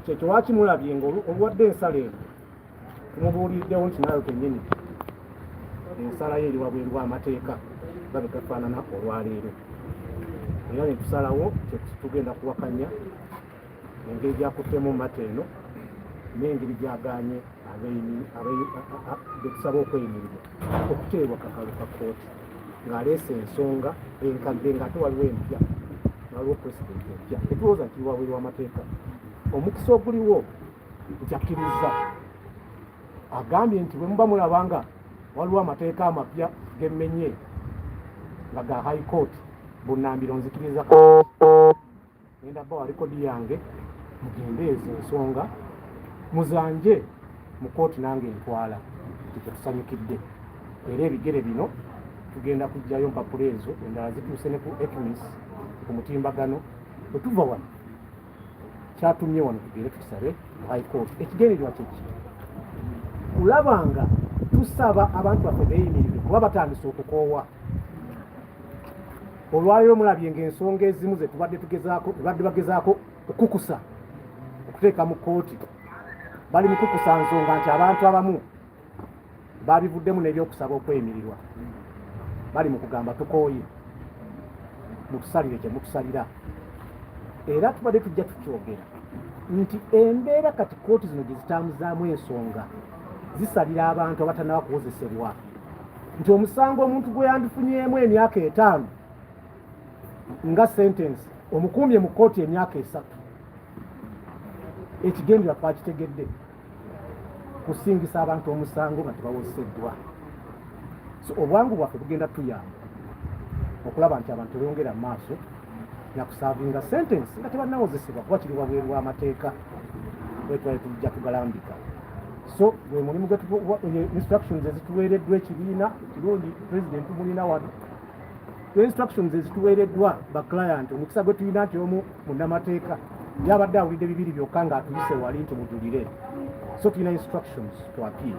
kyekyo wakimulabye ng'oluwadde ensala eno tumubuuliddewo nti nayo kennyini ensala ye eri wabweru w'amateeka nga bwe gafaanana olwaleero era ne tusalawo tugenda kuwakanya engeri gyakuttemu mata eno n'engeri gyagaanye betusaba okweyimirirwa okuteebwa kakalu ka kkooti ng'aleese ensonga enkadde ng'ate waliwo empya waliwo pulezidenti empya tetulowooza nti wabweru w'amateeka omukisa oguliwo njakkiriza agambye nti bwe muba mulaba nga waliwo amateeka amapya gemmenye nga ga high court bunnambiro nzikiriza genda bba wa likodi yange mugende ezo ensonga muzanje mu kooti nange entwala tetusanyukidde era ebigere bino tugenda kujjayo mpapula ezo endala zituuse ne ku ekimis ku mutimbagano bwe tuva wano kyatumye wano tugere tukisabe mu high court ekigendererwa kyeki kulaba nga tusaba abantu baffe beeyimirirwe kuba batandise okukoowa olwaleero mulabye ng'ensonga ezimu ze tubadde bagezaako okukusa okuteeka mu kkooti bali mu kukusa nsonga nti abantu abamu babivuddemu n'ebyokusaba okweyimirirwa bali mu kugamba tukooye mutusalire kye mutusalira era tubadde tujja tukyogera nti embeera kati kkooti zino gye zitambuzaamu ensonga zisalira abantu abatannaba kuwozesebwa nti omusango omuntu gwe yandifunyeemu emyaka 5 nga sentensi omukuumye mu kkooti emyaka 3 ekigendera twakitegedde kusingisa abantu omusango nga tebawozeseddwa so obwangu bwaffe bugenda tuyamba okulaba nti abantu beyongera mu maaso nakusaavinga sentensi nga tebannawozesebwa kuba kiri wabweru w'amateeka wetwali tujja tugalambika so gwe mulimu instructions ezituweereddwa ekibiina kirungi pulezidenti mulina wano instructions ezituweereddwa baclient omukisa gwe tulina nti omu munnamateeka yabadde awulidde bibiri byokka ng'atuyise wali nti mujulire so tulina instructions to appeal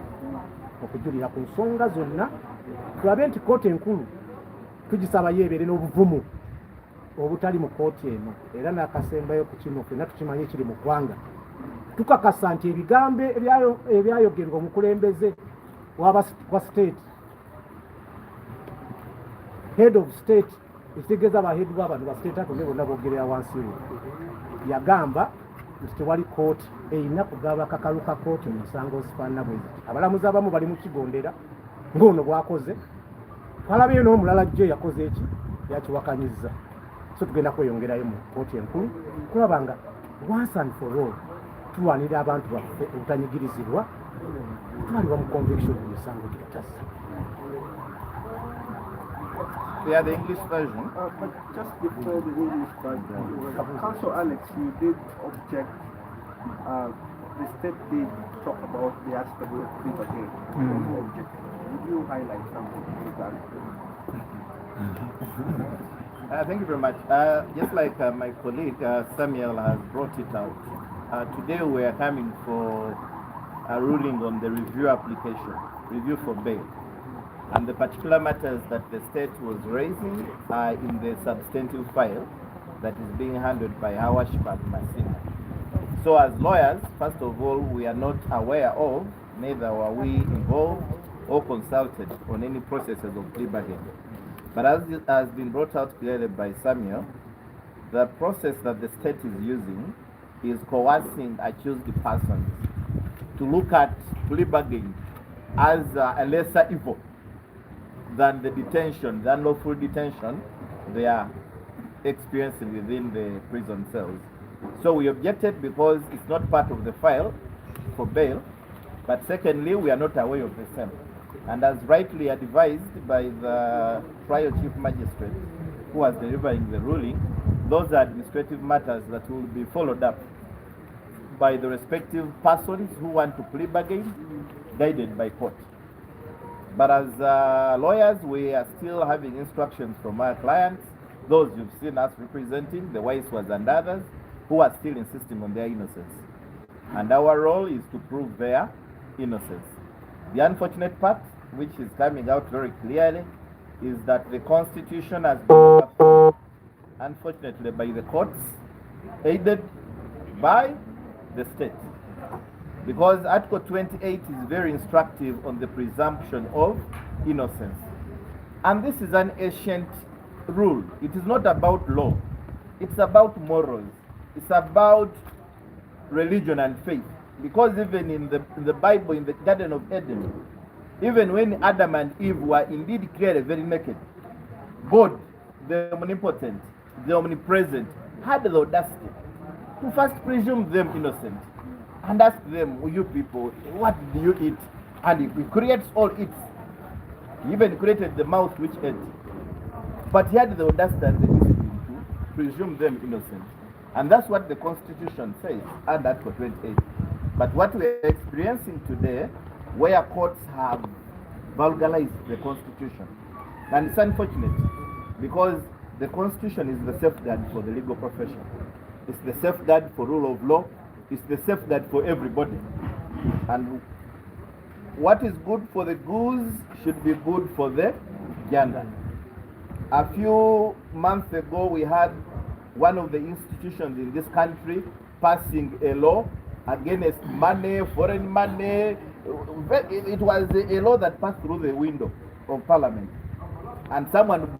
okujulira ku nsonga zonna tulabe nti kkooti enkulu tugisaba yeebeere n'obuvumu obutali mu kkooti eno era n'akasembayo ku kino fenna tukimanye ekiri mu ggwanga tukakasa nti ebigambo ebyayogerwa omukulembeze wa state head of state ekitegeeza bahead b'abantu ba state atonde bonna boogerera wansi we yagamba nti tewali kkooti erina kugaba kakalu ka kkooti mu nsango zifaanana bwe ziti abalamuzi abamu bali mu kigondera ng'ono bwakoze twalabeyo n'omulala jje yakoze eki yakiwakanyizza so tugenda kweyongerayo mu kkooti enkulu kulaba nga once and for all tulwanira abantu baffe obutanyigirizibwa twalibwa mu conviction mu misango gibatassa. Yeah, the English version. But just before the English version, Council Alex, you did object. The state did talk about the aspect of people again. You objected. Would you highlight something regarding Thank you very much. Just like my colleague Samuel has brought it out, today we are coming for a ruling on the review application, review for bail. And the particular matters that the state was raising are in the substantive file that is being handled by Hawash Masina. So as lawyers, first of all, we are not aware of, neither were we involved or consulted on any processes of plea bargaining. But as it has been brought out clearly by Samuel, the process that the state is using is coercing accused persons to look at plea bargaining as a lesser evil than the detention, the unlawful detention they are experiencing within the prison cells. So we objected because it's not part of the file for bail, but secondly, we are not aware of the same. And as rightly advised by the trial chief magistrate who was delivering the ruling, those are administrative matters that will be followed up by the respective persons who want to plea bargain, guided by court. But as lawyers, we are still having instructions from our clients, those you've seen us representing, the Waiswas and others, who are still insisting on their innocence. And our role is to prove their innocence. The unfortunate part, which is coming out very clearly, is that the Constitution has been overthrown, unfortunately, by the courts, aided by the state. Because Article 28 is very instructive on the presumption of innocence. And this is an ancient rule. It is not about law. It's about morals. It's about religion and faith. Because even in the Bible, in the Garden of Eden, even when Adam and Eve were indeed clearly very naked, God, the omnipotent, the omnipresent, had the audacity to first presume them innocent and ask them, you people, what do you eat? And he creates all eats. He even created the mouth which ate. But he had the audacity and the discipline to presume them innocent. And that's what the Constitution says under Article 28. But what we're experiencing today, where courts have vulgarized the Constitution, and it's unfortunate because the Constitution is the safeguard for the legal profession. It's the safeguard for rule of law. It's the safeguard for everybody. And what is good for the goose should be good for the gander. A few months ago, we had one of the institutions in this country passing a law against money, foreign money. It was a law that passed through the window of Parliament. And someone